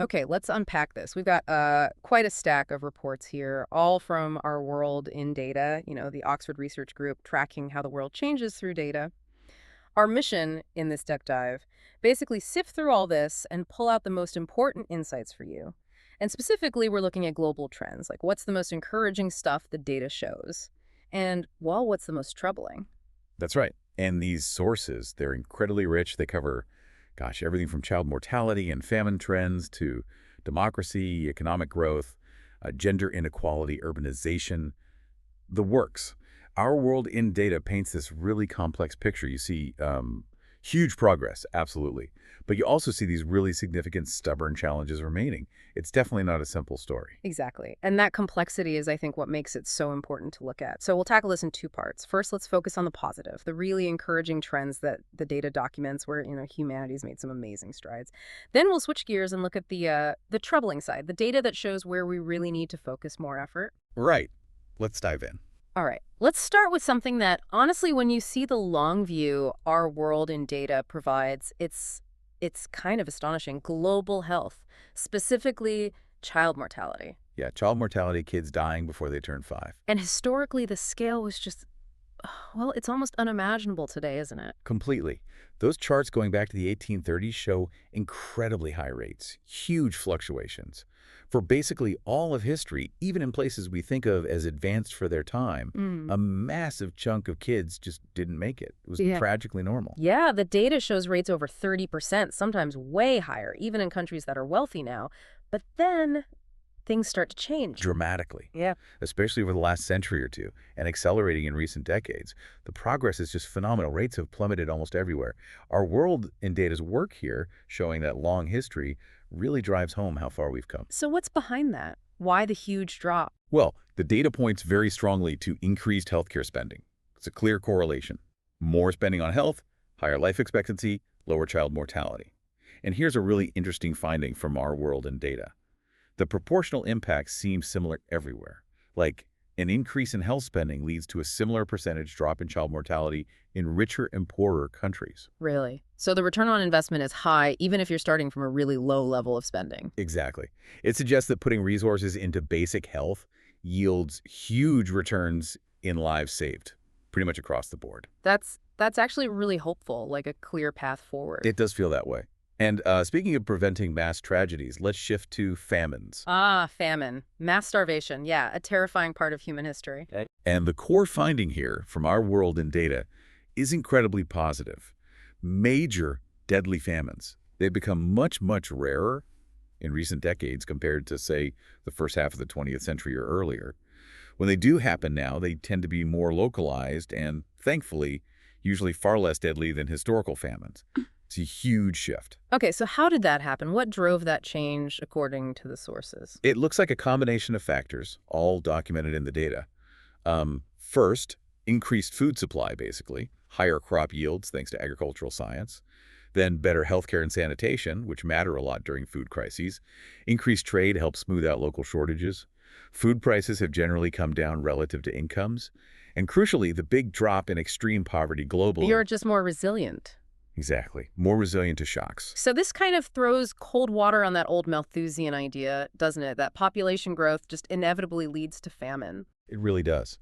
Okay, let's unpack this. We've got quite a stack of reports here, all from our world in data, the Oxford Research Group tracking how the world changes through data. Our mission in this deep dive, basically sift through all this and pull out the most important insights for you. And specifically, we're looking at global trends, like what's the most encouraging stuff the data shows, and, well, what's the most troubling? That's right. And these sources, they're incredibly rich. They cover, gosh, everything from child mortality and famine trends to democracy, economic growth, gender inequality, urbanization, the works. Our world in data paints this really complex picture. You see huge progress, absolutely. But you also see these really significant, stubborn challenges remaining. It's definitely not a simple story. Exactly. And that complexity is, I think, what makes it so important to look at. So we'll tackle this in two parts. First, let's focus on the positive, the really encouraging trends that the data documents where, humanity's made some amazing strides. Then we'll switch gears and look at the troubling side, the data that shows where we really need to focus more effort. Right. Let's dive in. All right, let's start with something that, honestly, when you see the long view our world in data provides, it's kind of astonishing. Global health, specifically child mortality. Yeah, child mortality, kids dying before they turn 5. And historically, the scale was just, well, it's almost unimaginable today, isn't it? Completely. Those charts going back to the 1830s show incredibly high rates, huge fluctuations. For basically all of history, even in places we think of as advanced for their time, Mm. a massive chunk of kids just didn't make it. It was Yeah. tragically normal. Yeah, the data shows rates over 30%, sometimes way higher, even in countries that are wealthy now. But then things start to change. Dramatically, Yeah. especially over the last century or two, and accelerating in recent decades. The progress is just phenomenal. Rates have plummeted almost everywhere. Our world in data's work here, showing that long history, really drives home how far we've come. So what's behind that? Why the huge drop? Well, the data points very strongly to increased healthcare spending. It's a clear correlation. More spending on health, higher life expectancy, lower child mortality. And here's a really interesting finding from our world in data. The proportional impacts seem similar everywhere. Like, an increase in health spending leads to a similar percentage drop in child mortality in richer and poorer countries. Really? So the return on investment is high, even if you're starting from a really low level of spending. Exactly. It suggests that putting resources into basic health yields huge returns in lives saved, pretty much across the board. That's actually really hopeful, like a clear path forward. It does feel that way. And speaking of preventing mass tragedies, let's shift to famines. Ah, famine. Mass starvation. Yeah, a terrifying part of human history. Okay. And the core finding here from our world in data is incredibly positive. Major deadly famines. They've become much, much rarer in recent decades compared to, say, the first half of the 20th century or earlier. When they do happen now, they tend to be more localized and, thankfully, usually far less deadly than historical famines. It's a huge shift. Okay, so how did that happen? What drove that change according to the sources? It looks like a combination of factors, all documented in the data. First, increased food supply, basically. Higher crop yields, thanks to agricultural science. Then better healthcare and sanitation, which matter a lot during food crises. Increased trade helps smooth out local shortages. Food prices have generally come down relative to incomes. And crucially, the big drop in extreme poverty globally. You're just more resilient. Exactly. More resilient to shocks. So this kind of throws cold water on that old Malthusian idea, doesn't it? That population growth just inevitably leads to famine. It really does.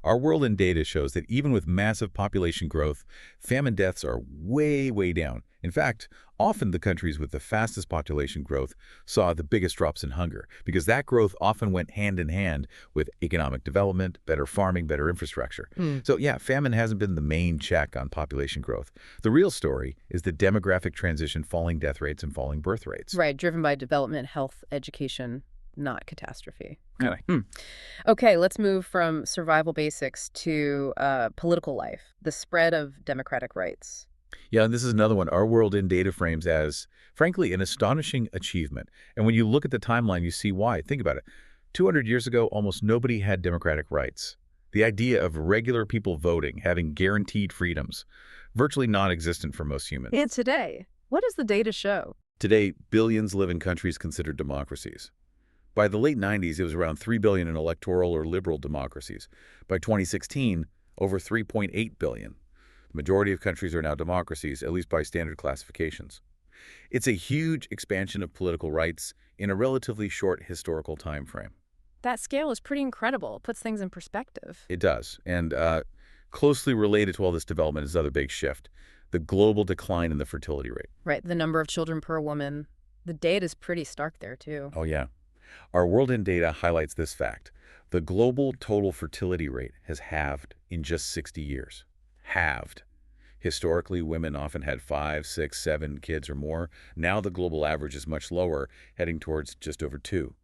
Our world in data shows that even with massive population growth, famine deaths are way, way down. In fact, often the countries with the fastest population growth saw the biggest drops in hunger, because that growth often went hand in hand with economic development, better farming, better infrastructure. So yeah, famine hasn't been the main check on population growth. The real story is the demographic transition, falling death rates and falling birth rates. Right, driven by development, health, education, not catastrophe. Kinda. Okay, let's move from survival basics to political life, the spread of democratic rights. Yeah, and this is another one our world in data frames as, frankly, an astonishing achievement. And when you look at the timeline, you see why. Think about it. 200 years ago, almost nobody had democratic rights. The idea of regular people voting, having guaranteed freedoms, virtually non-existent for most humans. And today, what does the data show? Today, billions live in countries considered democracies. By the late 90s, it was around 3 billion in electoral or liberal democracies. By 2016, over 3.8 billion. The majority of countries are now democracies, at least by standard classifications. It's a huge expansion of political rights in a relatively short historical time frame. That scale is pretty incredible. It puts things in perspective. It does. And closely related to all this development is another big shift, the global decline in the fertility rate. Right, the number of children per woman. The data's pretty stark there, too. Oh, yeah. Our World in Data highlights this fact. The global total fertility rate has halved in just 60 years. Halved. Historically, women often had 5, 6, 7 kids or more. Now the global average is much lower, heading towards just over 2.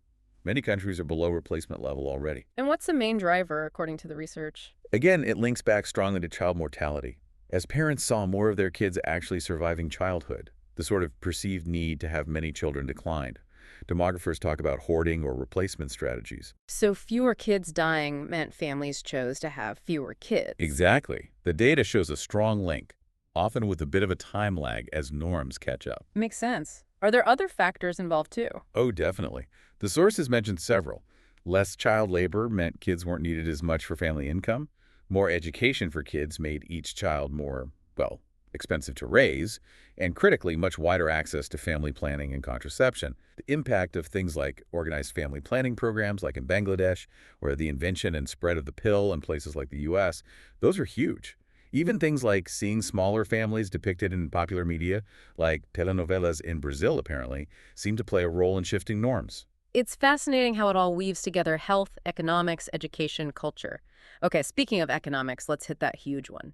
Many countries are below replacement level already. And what's the main driver, according to the research? Again, it links back strongly to child mortality. As parents saw more of their kids actually surviving childhood, the sort of perceived need to have many children declined. Demographers talk about hoarding or replacement strategies. So fewer kids dying meant families chose to have fewer kids. Exactly. The data shows a strong link, often with a bit of a time lag as norms catch up. Makes sense. Are there other factors involved, too? Oh, definitely. The sources mentioned several. Less child labor meant kids weren't needed as much for family income. More education for kids made each child more, well, expensive to raise, and critically, much wider access to family planning and contraception. The impact of things like organized family planning programs like in Bangladesh, or the invention and spread of the pill in places like the U.S., those are huge. Even things like seeing smaller families depicted in popular media, like telenovelas in Brazil apparently, seem to play a role in shifting norms. It's fascinating how it all weaves together health, economics, education, culture. Okay, speaking of economics, let's hit that huge one.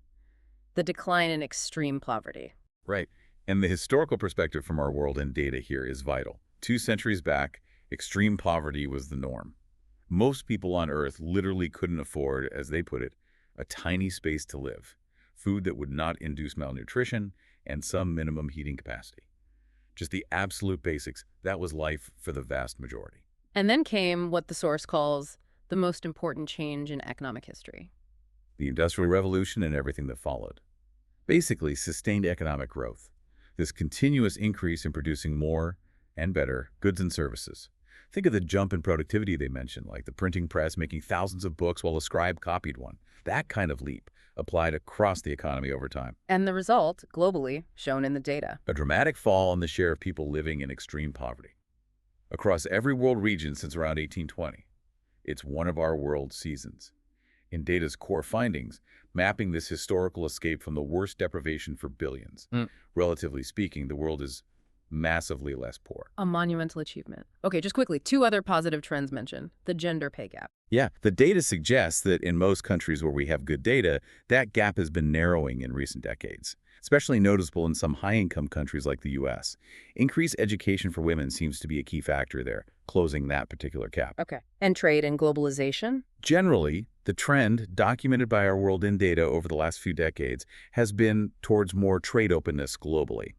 The decline in extreme poverty. Right. And the historical perspective from our world in data here is vital. 2 centuries back, extreme poverty was the norm. Most people on Earth literally couldn't afford, as they put it, a tiny space to live, food that would not induce malnutrition, and some minimum heating capacity. Just the absolute basics, that was life for the vast majority. And then came what the source calls the most important change in economic history. The Industrial Revolution and everything that followed. Basically, sustained economic growth. This continuous increase in producing more and better goods and services. Think of the jump in productivity they mentioned, like the printing press making thousands of books while a scribe copied one. That kind of leap applied across the economy over time. And the result, globally, shown in the data. A dramatic fall in the share of people living in extreme poverty. Across every world region since around 1820. It's one of our world's seasons. In data's core findings, mapping this historical escape from the worst deprivation for billions. Relatively speaking, the world is massively less poor. A monumental achievement. Okay, just quickly, 2 other positive trends mentioned. The gender pay gap. Yeah, the data suggests that in most countries where we have good data, that gap has been narrowing in recent decades, especially noticeable in some high-income countries like the U.S. Increased education for women seems to be a key factor there, closing that particular gap. Okay. And trade and globalization? Generally, the trend documented by our World in Data over the last few decades has been towards more trade openness globally.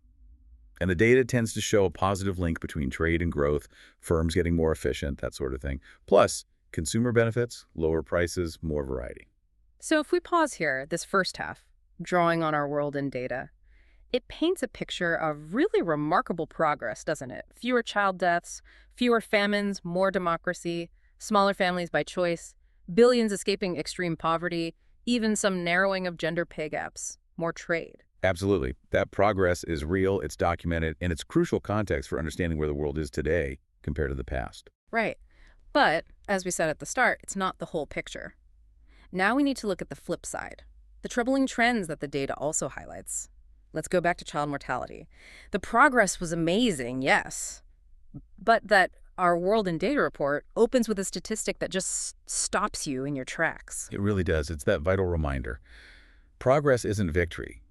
And the data tends to show a positive link between trade and growth, firms getting more efficient, that sort of thing. Plus, consumer benefits, lower prices, more variety. So if we pause here, this first half, drawing on our world in data, it paints a picture of really remarkable progress, doesn't it? Fewer child deaths, fewer famines, more democracy, smaller families by choice, billions escaping extreme poverty, even some narrowing of gender pay gaps, more trade. Absolutely. That progress is real, it's documented, and it's crucial context for understanding where the world is today compared to the past. Right. But, as we said at the start, it's not the whole picture. Now we need to look at the flip side, the troubling trends that the data also highlights. Let's go back to child mortality. The progress was amazing, yes, but that our World in Data report opens with a statistic that just stops you in your tracks. It really does. It's that vital reminder. Progress isn't victory.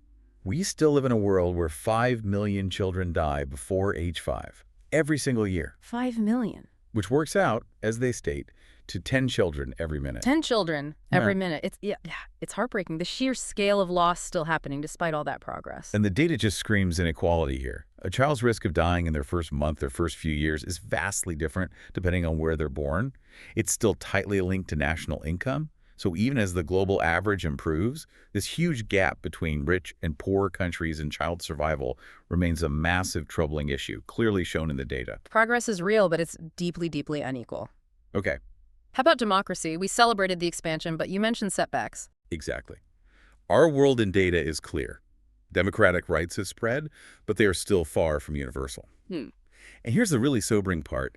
We still live in a world where 5 million children die before age 5, every single year. 5 million. Which works out, as they state, to 10 children every minute. 10 children every minute. It's heartbreaking. The sheer scale of loss still happening despite all that progress. And the data just screams inequality here. A child's risk of dying in their first month or first few years is vastly different depending on where they're born. It's still tightly linked to national income. So even as the global average improves, this huge gap between rich and poor countries in child survival remains a massive troubling issue, clearly shown in the data. Progress is real, but it's deeply, deeply unequal. Okay. How about democracy? We celebrated the expansion, but you mentioned setbacks. Exactly. Our world in data is clear. Democratic rights have spread, but they are still far from universal. Hmm. And here's the really sobering part.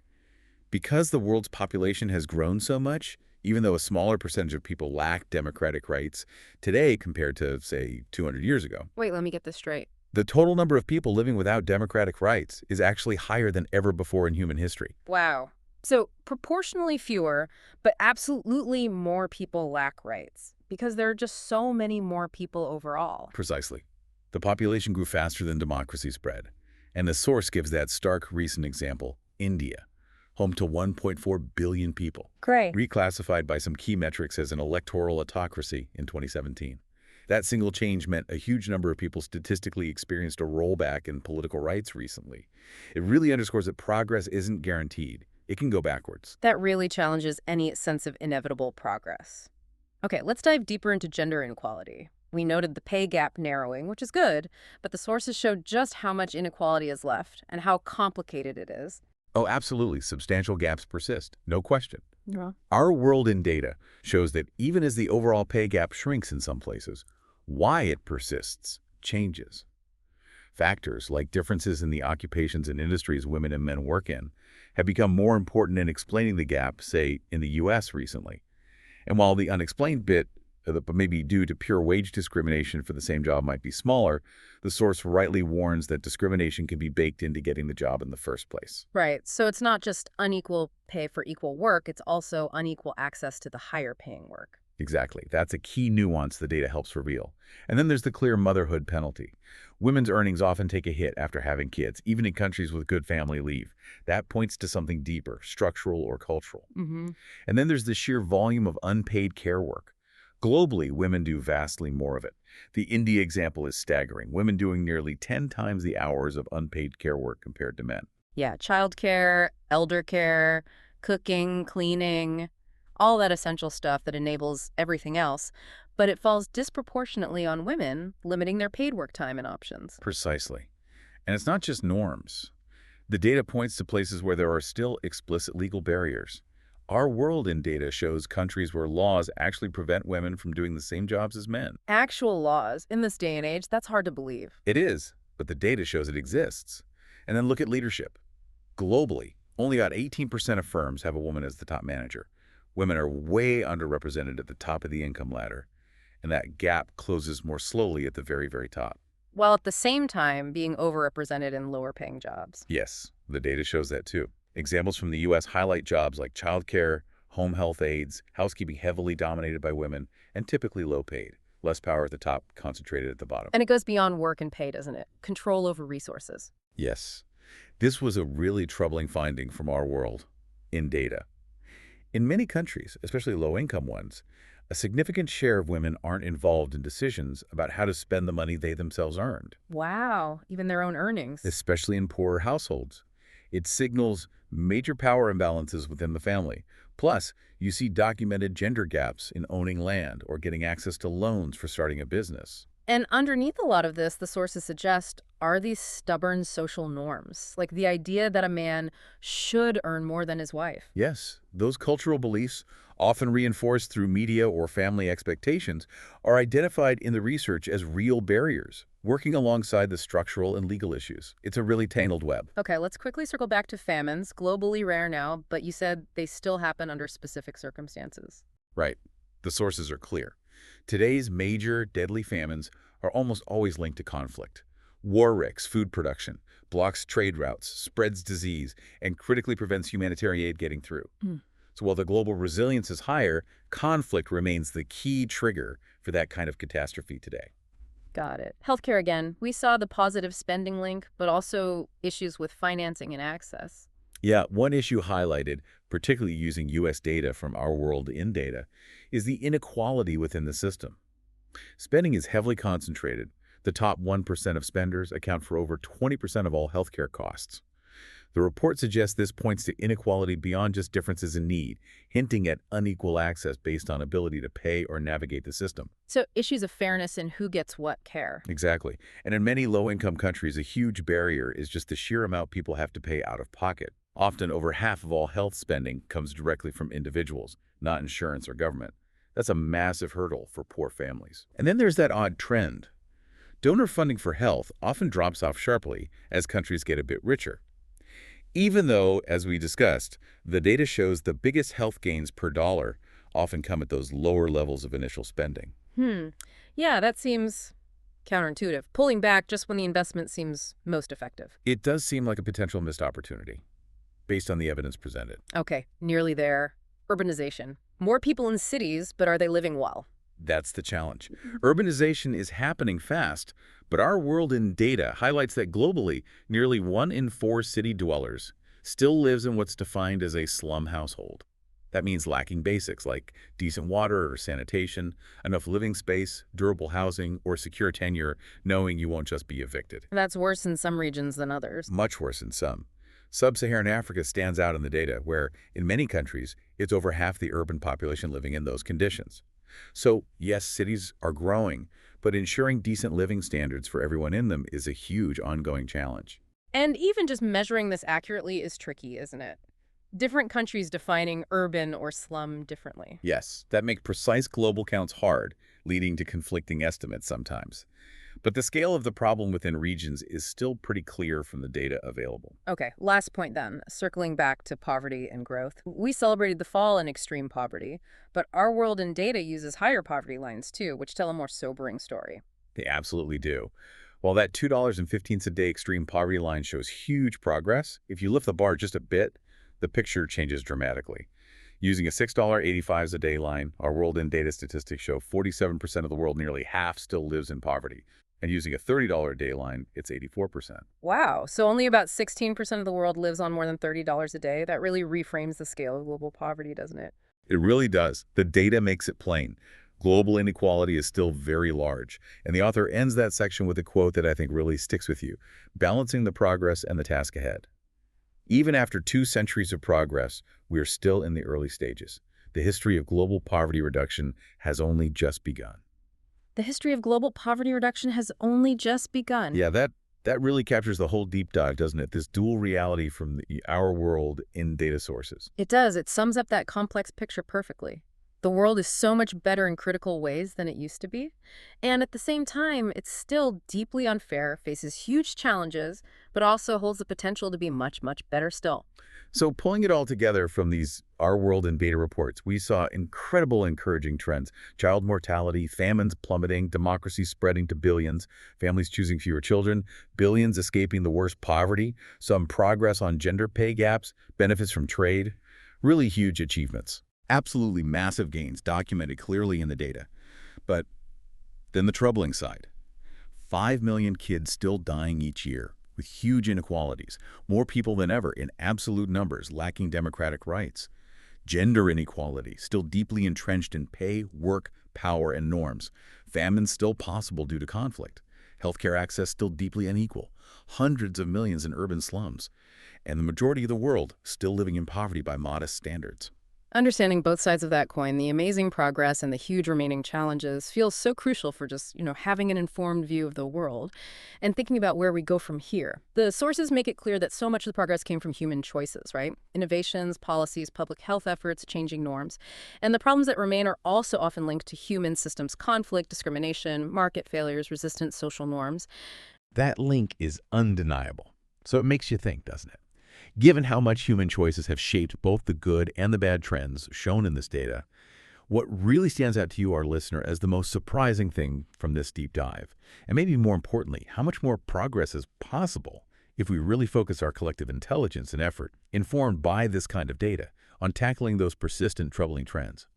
Because the world's population has grown so much, even though a smaller percentage of people lack democratic rights today compared to, say, 200 years ago, Wait, let me get this straight. the total number of people living without democratic rights is actually higher than ever before in human history. Wow. So proportionally fewer, but absolutely more people lack rights because there are just so many more people overall. Precisely. The population grew faster than democracy spread. And the source gives that stark recent example, India, home to 1.4 billion people, Great. reclassified by some key metrics as an electoral autocracy in 2017. That single change meant a huge number of people statistically experienced a rollback in political rights recently. It really underscores that progress isn't guaranteed. It can go backwards. That really challenges any sense of inevitable progress. Okay, let's dive deeper into gender inequality. We noted the pay gap narrowing, which is good, but the sources showed just how much inequality is left and how complicated it is. Oh, absolutely. Substantial gaps persist. No question. Yeah. Our world in data shows that even as the overall pay gap shrinks in some places, why it persists changes. Factors like differences in the occupations and industries women and men work in have become more important in explaining the gap, say, in the U.S. recently. And while the unexplained bit, but maybe due to pure wage discrimination for the same job might be smaller, the source rightly warns that discrimination can be baked into getting the job in the first place. Right. So it's not just unequal pay for equal work, it's also unequal access to the higher paying work. Exactly. That's a key nuance the data helps reveal. And then there's the clear motherhood penalty. Women's earnings often take a hit after having kids, even in countries with good family leave. That points to something deeper, structural or cultural. Mm-hmm. And then there's the sheer volume of unpaid care work. Globally, women do vastly more of it. The India example is staggering, women doing nearly 10 times the hours of unpaid care work compared to men. Yeah, childcare, elder care, cooking, cleaning, all that essential stuff that enables everything else, but it falls disproportionately on women, limiting their paid work time and options. Precisely. And it's not just norms. The data points to places where there are still explicit legal barriers. Our world in data shows countries where laws actually prevent women from doing the same jobs as men. Actual laws, in this day and age, that's hard to believe. It is, but the data shows it exists. And then look at leadership. Globally, only about 18% of firms have a woman as the top manager. Women are way underrepresented at the top of the income ladder, and that gap closes more slowly at the very, very top. While at the same time being overrepresented in lower paying jobs. Yes, the data shows that too. Examples from the U.S. highlight jobs like childcare, home health aides, housekeeping heavily dominated by women, and typically low paid. Less power at the top, concentrated at the bottom. And it goes beyond work and pay, doesn't it? Control over resources. Yes, this was a really troubling finding from our world in data. In many countries, especially low-income ones, a significant share of women aren't involved in decisions about how to spend the money they themselves earned, Wow, even their own earnings. especially in poorer households. It signals major power imbalances within the family. Plus, you see documented gender gaps in owning land or getting access to loans for starting a business. And underneath a lot of this, the sources suggest are these stubborn social norms, like the idea that a man should earn more than his wife. Yes, those cultural beliefs, often reinforced through media or family expectations, are identified in the research as real barriers, working alongside the structural and legal issues. It's a really tangled web. Okay, let's quickly circle back to famines, globally rare now, but you said they still happen under specific circumstances. Right. The sources are clear. Today's major deadly famines are almost always linked to conflict. War wrecks food production, blocks trade routes, spreads disease, and critically prevents humanitarian aid getting through. Mm. So while the global resilience is higher, conflict remains the key trigger for that kind of catastrophe today. Got it. Healthcare again. We saw the positive spending link, but also issues with financing and access. Yeah, one issue highlighted, particularly using U.S. data from our world in data, is the inequality within the system. Spending is heavily concentrated. The top 1% of spenders account for over 20% of all healthcare costs. The report suggests this points to inequality beyond just differences in need, hinting at unequal access based on ability to pay or navigate the system. So issues of fairness in who gets what care. Exactly. And in many low-income countries, a huge barrier is just the sheer amount people have to pay out of pocket. Often over half of all health spending comes directly from individuals, not insurance or government. That's a massive hurdle for poor families. And then there's that odd trend. Donor funding for health often drops off sharply as countries get a bit richer. Even though, as we discussed, the data shows the biggest health gains per dollar often come at those lower levels of initial spending. Hmm. Yeah, that seems counterintuitive. Pulling back just when the investment seems most effective. It does seem like a potential missed opportunity, based on the evidence presented. Okay, nearly there. Urbanization. More people in cities, but are they living well? That's the challenge. Urbanization is happening fast, but our world in data highlights that globally, nearly 1 in 4 city dwellers still lives in what's defined as a slum household. That means lacking basics like decent water or sanitation, enough living space, durable housing, or secure tenure, knowing you won't just be evicted. That's worse in some regions than others. Much worse in some. Sub-Saharan Africa stands out in the data, where, in many countries, it's over half the urban population living in those conditions. So, yes, cities are growing, but ensuring decent living standards for everyone in them is a huge ongoing challenge. And even just measuring this accurately is tricky, isn't it? Different countries defining urban or slum differently. Yes, that makes precise global counts hard, leading to conflicting estimates sometimes. But the scale of the problem within regions is still pretty clear from the data available. Okay, last point then, circling back to poverty and growth. We celebrated the fall in extreme poverty, but our world in data uses higher poverty lines too, which tell a more sobering story. They absolutely do. While that $2.15 a day extreme poverty line shows huge progress, if you lift the bar just a bit, the picture changes dramatically. Using a $6.85 a day line, our world in data statistics show 47% of the world, nearly half, still lives in poverty. And using a $30 a day line, it's 84%. Wow, so only about 16% of the world lives on more than $30 a day? That really reframes the scale of global poverty, doesn't it? It really does. The data makes it plain. Global inequality is still very large. And the author ends that section with a quote that I think really sticks with you: balancing the progress and the task ahead. Even after 2 centuries of progress, we are still in the early stages. The history of global poverty reduction has only just begun. The history of global poverty reduction has only just begun. Yeah, that really captures the whole deep dive, doesn't it? This dual reality from our world in data sources. It does. It sums up that complex picture perfectly. The world is so much better in critical ways than it used to be. And at the same time, it's still deeply unfair, faces huge challenges, but also holds the potential to be much, much better still. So pulling it all together from these Our World in Data reports, we saw incredible encouraging trends: child mortality, famines plummeting, democracy spreading to billions, families choosing fewer children, billions escaping the worst poverty, some progress on gender pay gaps, benefits from trade. Really huge achievements. Absolutely massive gains documented clearly in the data. But then the troubling side: 5 million kids still dying each year, with huge inequalities, more people than ever in absolute numbers lacking democratic rights. Gender inequality still deeply entrenched in pay, work, power, and norms. Famine still possible due to conflict. Healthcare access still deeply unequal. Hundreds of millions in urban slums. And the majority of the world still living in poverty by modest standards. Understanding both sides of that coin, the amazing progress and the huge remaining challenges, feels so crucial for just, having an informed view of the world and thinking about where we go from here. The sources make it clear that so much of the progress came from human choices, right? Innovations, policies, public health efforts, changing norms. And the problems that remain are also often linked to human systems conflict, discrimination, market failures, resistant social norms. That link is undeniable. So it makes you think, doesn't it? Given how much human choices have shaped both the good and the bad trends shown in this data, what really stands out to you, our listener, as the most surprising thing from this deep dive? And maybe more importantly, how much more progress is possible if we really focus our collective intelligence and effort, informed by this kind of data, on tackling those persistent, troubling trends?